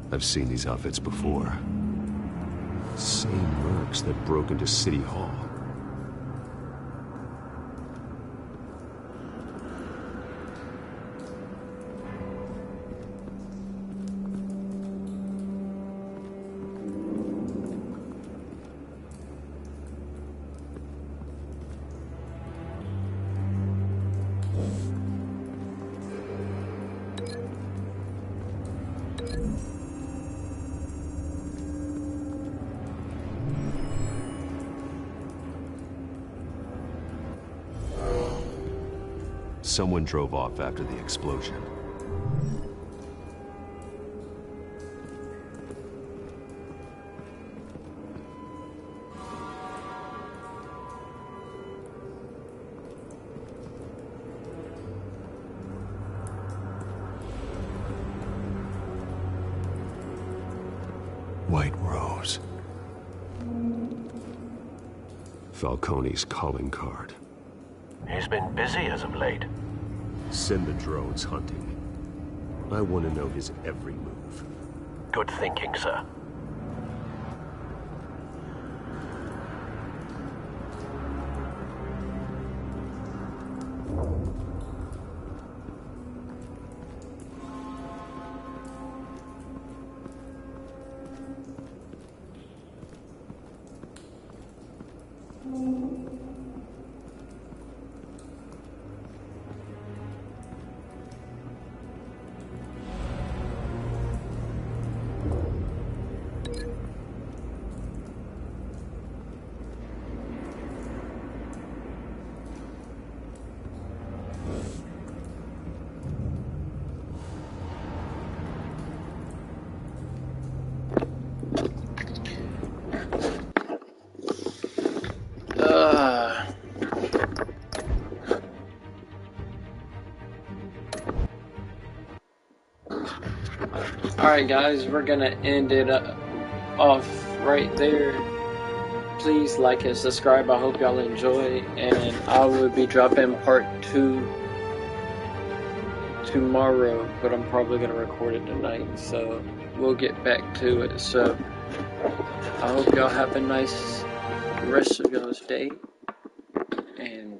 I've seen these outfits before. Same mercs that broke into City Hall. Someone drove off after the explosion. White Rose. Falcone's calling card. He's been busy as of late. Send the drones hunting. I want to know his every move. Good thinking, sir. Alright guys, we're gonna end it off right there. Please like and subscribe. I hope y'all enjoy, and I will be dropping part 2 tomorrow, but I'm probably gonna record it tonight, so we'll get back to it. So I hope y'all have a nice rest of y'all's day, and